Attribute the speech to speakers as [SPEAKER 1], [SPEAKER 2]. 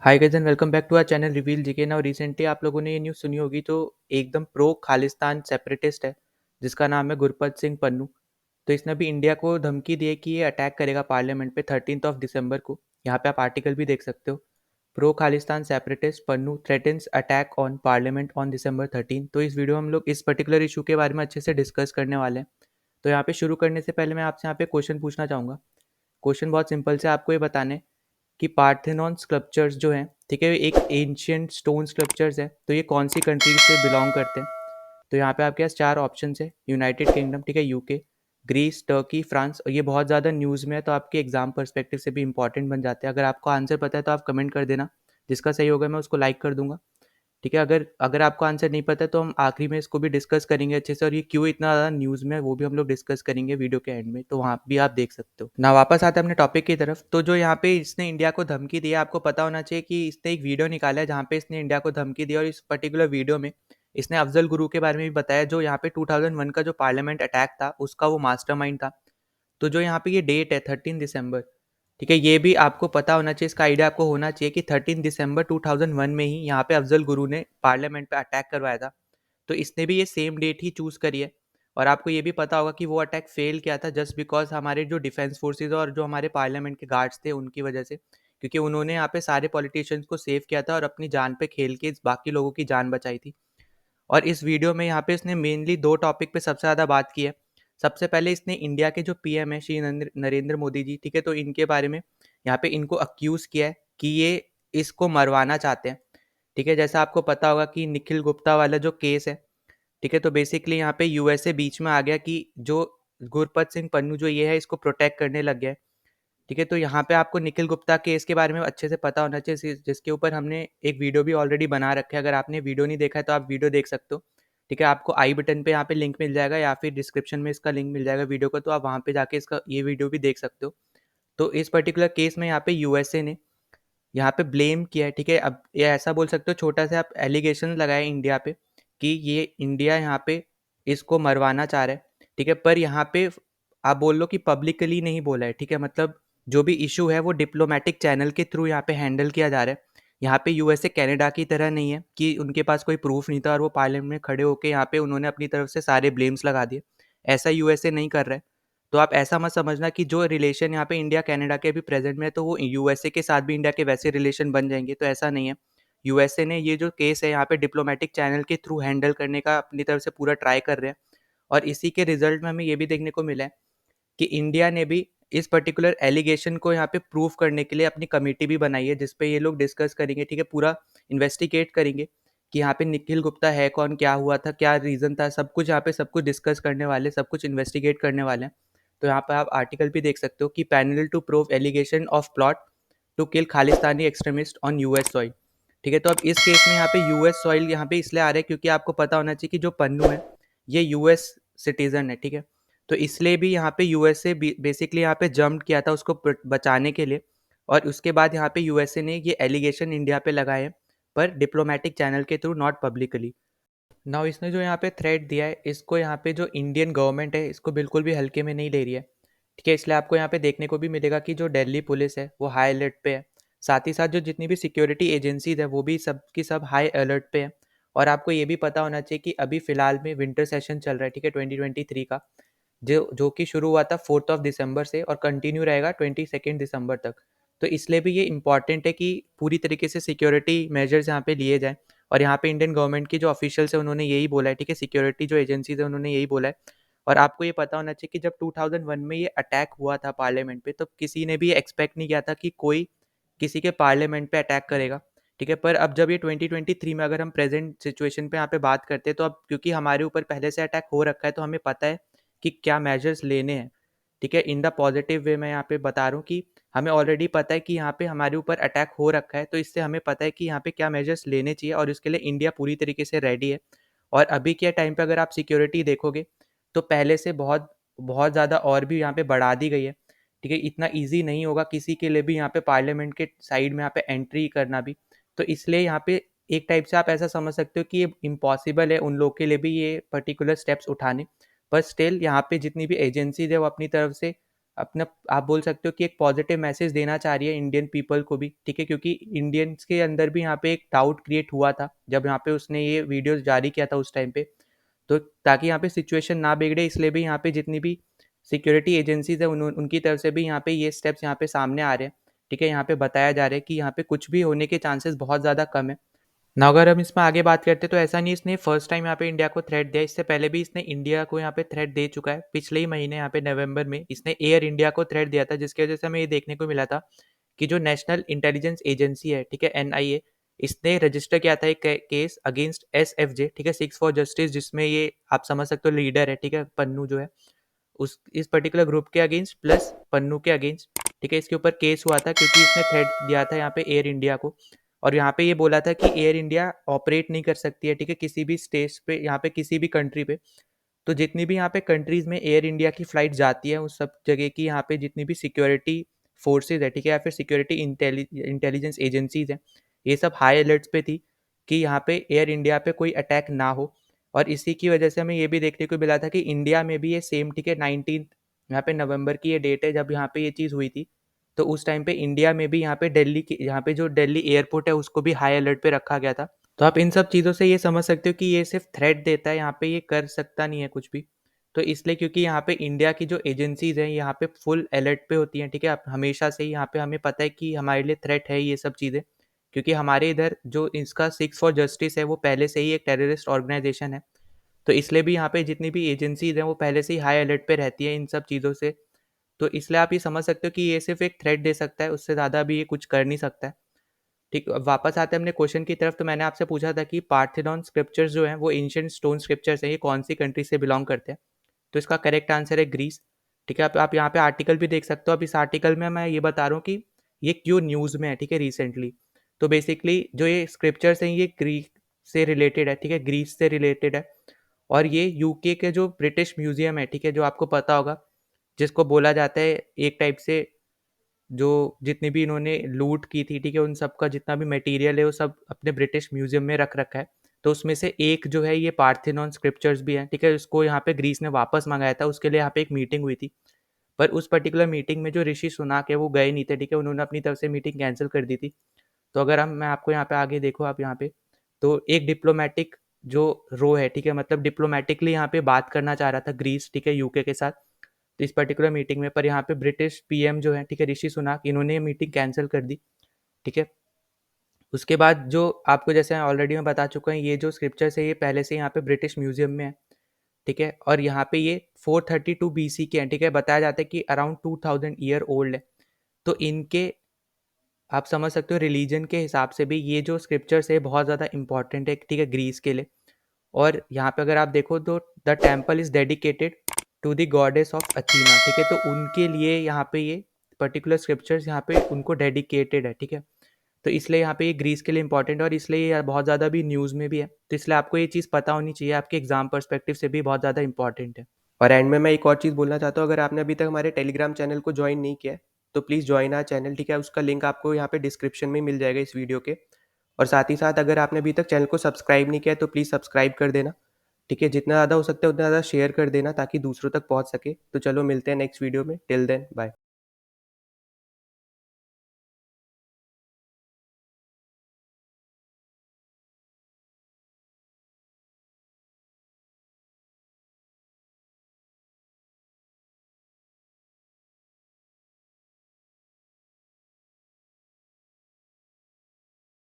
[SPEAKER 1] Hi guys and welcome back to our channel reveal GK. Now recently आप लोगों ने ये न्यूज़ सुनी होगी जो एकदम प्रो खालिस्तान सेपरेटिस्ट है जिसका नाम है गुरपत सिंह पन्नू। तो इसने भी इंडिया को धमकी दी है कि ये अटैक करेगा पार्लियामेंट पे 13 दिसंबर को। यहाँ पे आप आर्टिकल भी देख सकते हो। Pro Khalistan separatist Pannu threatens attack on parliament on December 13। तो इस वीडियो में हम लोग इस पर्टिकुलर इशू के बारे में अच्छे से डिस्कस करने वाले हैं। तो यहाँ पे शुरू करने से पहले मैं आपसे यहाँ पे क्वेश्चन पूछना चाहूँगा। क्वेश्चन बहुत सिंपल से आपको ये बताने कि पार्थेनॉन स्कल्पचर्स जो हैं, ठीक है, एक एंशियंट स्टोन स्कल्पचर्स है, तो ये कौन सी कंट्री से बिलोंग करते हैं। तो यहाँ पे आपके पास चार ऑप्शन है। यूनाइटेड किंगडम, ठीक है, यूके, ग्रीस, टर्की, फ्रांस। और ये बहुत ज़्यादा न्यूज़ में है तो आपके एग्जाम पर्सपेक्टिव से भी इंपॉर्टेंट बन जाते हैं। अगर आपको आंसर पता है तो आप कमेंट कर देना, जिसका सही होगा मैं उसको लाइक कर दूंगा। ठीक है, अगर अगर आपको आंसर नहीं पता है तो हम आखिरी में इसको भी डिस्कस करेंगे अच्छे से, और ये क्यों इतना ज़्यादा न्यूज़ में है वो भी हम लोग डिस्कस करेंगे वीडियो के एंड में, तो वहाँ भी आप देख सकते हो ना। वापस आते हैं अपने टॉपिक की तरफ। तो जो यहाँ पे इसने इंडिया को धमकी दी है, आपको पता होना चाहिए कि इसने एक वीडियो निकाला है जहाँ पे इसने इंडिया को धमकी दी, और इस पर्टिकुलर वीडियो में इसने अफजल गुरु के बारे में भी बताया, जो यहाँ पे 2001 का जो पार्लियामेंट अटैक था उसका वो मास्टरमाइंड था। तो जो यहाँ पे ये डेट है 13 दिसंबर, ठीक है, ये भी आपको पता होना चाहिए, इसका आइडिया आपको होना चाहिए कि 13 दिसंबर 2001 में ही यहाँ पे अफजल गुरु ने पार्लियामेंट पे अटैक करवाया था। तो इसने भी ये सेम डेट ही चूज़ करी है। और आपको ये भी पता होगा कि वो अटैक फेल किया था जस्ट बिकॉज हमारे जो डिफेंस फोर्सेज और जो हमारे पार्लियामेंट के गार्ड्स थे उनकी वजह से, क्योंकि उन्होंने यहाँ पे सारे पॉलिटिशियंस को सेव किया था और अपनी जान पे खेल के बाकी लोगों की जान बचाई थी। और इस वीडियो में यहाँ पे इसने मेनली दो टॉपिक पे सबसे ज़्यादा बात की है। सबसे पहले इसने इंडिया के जो पीएम है श्री नरेंद्र मोदी जी, ठीक है, तो इनके बारे में यहाँ पे इनको अक्यूज़ किया है कि ये इसको मरवाना चाहते हैं। ठीक है, जैसा आपको पता होगा कि निखिल गुप्ता वाला जो केस है, ठीक है, तो बेसिकली यहाँ पे यूएसए बीच में आ गया कि जो गुरपत सिंह पन्नू जो ये है इसको प्रोटेक्ट करने लग गया है। ठीक है, तो यहाँ पे आपको निखिल गुप्ता केस के बारे में अच्छे से पता होना चाहिए, जिसके ऊपर हमने एक वीडियो भी ऑलरेडी बना रखा है। अगर आपने वीडियो नहीं देखा है तो आप वीडियो देख सकते हो। ठीक है, आपको आई बटन पे यहाँ पे लिंक मिल जाएगा या फिर डिस्क्रिप्शन में इसका लिंक मिल जाएगा वीडियो का, तो आप वहाँ पे जाके इसका ये वीडियो भी देख सकते हो। तो इस पर्टिकुलर केस में यहाँ पे यूएसए ने यहाँ पे ब्लेम किया है। ठीक है, अब ये ऐसा बोल सकते हो, छोटा सा आप एलिगेशन लगाए इंडिया पे कि ये इंडिया यहाँ पे इसको मरवाना चाह रहा है। ठीक है, पर यहाँ पे आप बोल लो कि पब्लिकली नहीं बोला है। ठीक है, मतलब जो भी इशू है वो डिप्लोमेटिक चैनल के थ्रू यहाँ पे हैंडल किया जा रहा है। यहाँ पे यूएसए कनाडा की तरह नहीं है कि उनके पास कोई प्रूफ नहीं था और वो पार्लियामेंट में खड़े होकर यहाँ पे उन्होंने अपनी तरफ से सारे ब्लेम्स लगा दिए। ऐसा यूएसए नहीं कर रहा है। तो आप ऐसा मत समझना कि जो रिलेशन यहाँ पे इंडिया कनाडा के भी प्रेजेंट में है तो वो यूएसए के साथ भी इंडिया के वैसे रिलेशन बन जाएंगे, तो ऐसा नहीं है। यूएसए ने ये जो केस है यहाँ पे डिप्लोमेटिक चैनल के थ्रू हैंडल करने का अपनी तरफ से पूरा ट्राई कर रहे हैं। और इसी के रिजल्ट में हमें ये भी देखने को मिला है कि इंडिया ने भी इस पर्टिकुलर एलिगेशन को यहाँ पे प्रूव करने के लिए अपनी कमेटी भी बनाई है, जिसपे ये लोग डिस्कस करेंगे। ठीक है, पूरा इन्वेस्टिगेट करेंगे कि यहाँ पे निखिल गुप्ता है कौन, क्या हुआ था, क्या रीज़न था, सब कुछ यहाँ पे सब कुछ डिस्कस करने वाले, सब कुछ इन्वेस्टिगेट करने वाले हैं। तो यहाँ पे आप आर्टिकल भी देख सकते हो कि panel to prove allegation of plot to kill Khalistani extremist on US soil. ठीक है, तो अब इस केस में यहाँ पे यूएस सॉइल यहाँ पे इसलिए आ रहा है क्योंकि आपको पता होना चाहिए कि जो पन्नू है ये यूएस सिटीजन है। ठीक है, तो इसलिए भी यहाँ पे यूएसए बेसिकली यहाँ पे जंप किया था उसको बचाने के लिए। और उसके बाद यहाँ पे यूएसए ने ये एलिगेशन इंडिया पे लगाए हैं, पर डिप्लोमेटिक चैनल के थ्रू, नॉट पब्लिकली। नाउ इसने जो यहाँ पे थ्रेट दिया है, इसको यहाँ पे जो इंडियन गवर्नमेंट है इसको बिल्कुल भी हल्के में नहीं ले रही है। ठीक है, इसलिए आपको यहाँ पे देखने को भी मिलेगा कि जो दिल्ली पुलिस है वो हाई अलर्ट पे है। साथ ही साथ जो जितनी भी सिक्योरिटी एजेंसीज है वो भी सब की सब हाई अलर्ट पे है। और आपको ये भी पता होना चाहिए कि अभी फिलहाल में विंटर सेशन चल रहा है, ठीक है, 2023 का, जो कि शुरू हुआ था 4 दिसंबर से और कंटिन्यू रहेगा 22 दिसंबर तक। तो इसलिए भी ये इंपॉर्टेंट है कि पूरी तरीके से सिक्योरिटी मेजर्स यहाँ पे लिए जाएँ। और यहाँ पे इंडियन गवर्नमेंट की जो ऑफिशियल्स है उन्होंने यही बोला है। ठीक है, सिक्योरिटी जो एजेंसीज है उन्होंने यही बोला है। और आपको ये पता होना चाहिए कि जब 2001 में ये अटैक हुआ था पार्लियामेंट पे, तो किसी ने भी एक्सपेक्ट नहीं किया था कि कोई किसी के पार्लियामेंट पे अटैक करेगा। ठीक है, पर अब जब ये 2023 में अगर हम प्रेजेंट सिचुएशन पे यहाँ पे बात करते हैं, तो अब क्योंकि हमारे ऊपर पहले से अटैक हो रखा है तो हमें पता है कि क्या मेजर्स लेने हैं। ठीक है, इन द पॉजिटिव वे मैं यहाँ पे बता रहा हूँ कि हमें ऑलरेडी पता है कि यहाँ पे हमारे ऊपर अटैक हो रखा है, तो इससे हमें पता है कि यहाँ पे क्या मेजर्स लेने चाहिए, और इसके लिए इंडिया पूरी तरीके से रेडी है। और अभी के टाइम पे अगर आप सिक्योरिटी देखोगे तो पहले से बहुत बहुत ज़्यादा और भी यहाँ पे बढ़ा दी गई है। ठीक है, इतना ईजी नहीं होगा किसी के लिए भी यहाँ पे पार्लियामेंट के साइड में यहाँ पे एंट्री करना भी। तो इसलिए यहाँ पे एक टाइप से आप ऐसा समझ सकते हो कि ये इम्पॉसिबल है उन लोग के लिए भी ये पर्टिकुलर स्टेप्स उठाने। पर स्टिल यहाँ पे जितनी भी एजेंसीज है वो अपनी तरफ से अपना आप बोल सकते हो कि एक पॉजिटिव मैसेज देना चाह रही है इंडियन पीपल को भी, ठीक है, क्योंकि इंडियंस के अंदर भी यहाँ पे एक डाउट क्रिएट हुआ था जब यहाँ पे उसने ये वीडियोस जारी किया था उस टाइम पे। तो ताकि यहाँ पे सिचुएशन ना बिगड़े, इसलिए भी यहाँ पे जितनी भी सिक्योरिटी एजेंसीज है उनकी तरफ से भी यहाँ पे ये स्टेप्स यहाँ पे सामने आ रहे हैं, ठीक है। यहाँ पे बताया जा रहा है कि यहाँ पे कुछ भी होने के चांसेस बहुत ज़्यादा कम है ना। अगर हम इसमें आगे बात करते हैं तो ऐसा नहीं इसने फर्स्ट टाइम यहाँ पे इंडिया को थ्रेट दिया, इससे पहले भी इसने इंडिया को यहाँ पे थ्रेट दे चुका है। पिछले ही महीने यहाँ पे नवंबर में इसने एयर इंडिया को थ्रेट दिया था, जिसकी वजह से हमें ये देखने को मिला था कि जो नेशनल इंटेलिजेंस एजेंसी है, ठीक है, एनआईए, इसने रजिस्टर किया था एक केस अगेंस्ट एसएफजे, ठीक है, सिक्स फॉर जस्टिस, जिसमें ये आप समझ सकते हो लीडर है, ठीक है, पन्नू जो है, उस इस पर्टिकुलर ग्रुप के अगेंस्ट प्लस पन्नू के अगेंस्ट, ठीक है। इसके ऊपर केस हुआ था क्योंकि इसने थ्रेट दिया था यहाँ पे एयर इंडिया को, और यहाँ पे ये बोला था कि एयर इंडिया ऑपरेट नहीं कर सकती है, ठीक है, किसी भी स्टेज पे, यहाँ पे किसी भी कंट्री पे। तो जितनी भी यहाँ पे कंट्रीज में एयर इंडिया की फ्लाइट जाती है, उस सब जगह की यहाँ पे जितनी भी सिक्योरिटी फोर्सेज है, ठीक है, या फिर सिक्योरिटी इंटेलिजेंस एजेंसीज हैं, ये सब हाई अलर्ट्स पे थी कि यहाँ पे एयर इंडिया पे कोई अटैक ना हो। और इसी की वजह से हमें ये भी देखने को मिला था कि इंडिया में भी ये सेम, ठीक है, 19 यहाँ पे नवंबर की ये डेट है जब यहाँ पे ये चीज़ हुई थी। तो उस टाइम पे इंडिया में भी यहाँ पे दिल्ली की, यहाँ पे जो दिल्ली एयरपोर्ट है उसको भी हाई अलर्ट पे रखा गया था। तो आप इन सब चीज़ों से ये समझ सकते हो कि ये सिर्फ थ्रेट देता है, यहाँ पे ये कर सकता नहीं है कुछ भी। तो इसलिए क्योंकि यहाँ पे इंडिया की जो एजेंसीज हैं यहाँ पे फुल अलर्ट पे होती हैं, ठीक है, आप हमेशा से ही यहाँ पे हमें पता है कि हमारे लिए थ्रेट है ये सब चीज़ें, क्योंकि हमारे इधर जो इसका सिक्स फॉर जस्टिस है वो पहले से ही एक टेररिस्ट ऑर्गेनाइजेशन है। तो इसलिए भी यहाँ पे जितनी भी एजेंसीज हैं वो पहले से ही हाई अलर्ट पे रहती है इन सब चीज़ों से। तो इसलिए आप ये समझ सकते हो कि ये सिर्फ एक थ्रेट दे सकता है, उससे ज़्यादा भी ये कुछ कर नहीं सकता है। ठीक, अब वापस आते हैं अपने क्वेश्चन की तरफ। तो मैंने आपसे पूछा था कि पार्थेनॉन स्क्रिप्चर्स जो हैं वो एंशिएंट स्टोन स्क्रिप्चर्स हैं, ये कौन सी कंट्री से बिलोंग करते हैं? तो इसका करेक्ट आंसर है ग्रीस, ठीक है। आप यहाँ पे आर्टिकल भी देख सकते हो। अब इस आर्टिकल में मैं ये बता रहा हूँ कि ये क्यों न्यूज़ में है, ठीक है, रिसेंटली। तो बेसिकली जो ये स्क्रिप्चर्स हैं ये ग्रीक से रिलेटेड है, ठीक है, ग्रीस से रिलेटेड है। और ये यूके के जो ब्रिटिश म्यूजियम है, ठीक है, जो आपको पता होगा, जिसको बोला जाता है एक टाइप से जो जितनी भी इन्होंने लूट की थी, ठीक है, उन सब का जितना भी मटेरियल है वो सब अपने ब्रिटिश म्यूजियम में रख रखा है। तो उसमें से एक जो है ये पार्थेनॉन स्क्रिप्चर्स भी है, ठीक है, उसको यहाँ पे ग्रीस ने वापस मंगाया था। उसके लिए यहाँ पे एक मीटिंग हुई थी, पर उस पर्टिकुलर मीटिंग में जो ऋषि सुनाक है वो गए नहीं थे, ठीक है, उन्होंने अपनी तरफ से मीटिंग कैंसिल कर दी थी। तो अगर हम मैं आपको यहाँ पे आगे देखो, आप यहाँ पे, तो एक डिप्लोमेटिक जो रो है, ठीक है, मतलब डिप्लोमेटिकली यहाँ पे बात करना चाह रहा था ग्रीस, ठीक है, यूके के साथ, तो इस पर्टिकुलर मीटिंग में, पर यहाँ पे ब्रिटिश पीएम जो है, ठीक है, ऋषि सुनाक, इन्होंने ये मीटिंग कैंसिल कर दी, ठीक है। उसके बाद जो आपको जैसे ऑलरेडी मैं बता चुका हूँ, ये जो स्क्रिप्चर्स है ये पहले से यहाँ पे ब्रिटिश म्यूजियम में है, ठीक है, और यहाँ पे ये 432 बीसी के हैं, ठीक है, बताया जाता है कि अराउंड 2000 ईयर ओल्ड है। तो इनके आप समझ सकते हो रिलीजन के हिसाब से भी ये जो स्क्रिप्चर्स है बहुत ज़्यादा इंपॉर्टेंट है, ठीक है, ग्रीस के लिए। और यहाँ पे अगर आप देखो तो the temple is dedicated to the goddess of Athena, ठीक है, तो उनके लिए यहाँ पे ये पर्टिकुलर स्क्रिप्चर्स यहाँ पे उनको डेडिकेटेड है, ठीक है। तो इसलिए यहाँ पे ये ग्रीस के लिए इंपॉर्टेंट है, और इसलिए ये बहुत ज़्यादा भी न्यूज़ में भी है। तो इसलिए आपको ये चीज़ पता होनी चाहिए, आपके एग्जाम पर्सपेक्टिव से भी बहुत ज़्यादा इंपॉर्टेंट है। और एंड में मैं एक और चीज़ बोलना चाहता हूँ, अगर आपने अभी तक हमारे टेलीग्राम चैनल को ज्वाइन नहीं किया है तो प्लीज़ ज्वाइन आवर चैनल, ठीक है, उसका लिंक आपको यहाँ पे डिस्क्रिप्शन में मिल जाएगा इस वीडियो के। और साथ ही साथ अगर आपने अभी तक चैनल को सब्सक्राइब नहीं किया है तो प्लीज़ सब्सक्राइब कर देना, ठीक है, जितना ज़्यादा हो सकता है उतना ज़्यादा शेयर कर देना ताकि दूसरों तक पहुँच सके। तो चलो मिलते हैं नेक्स्ट वीडियो में, टिल देन बाय।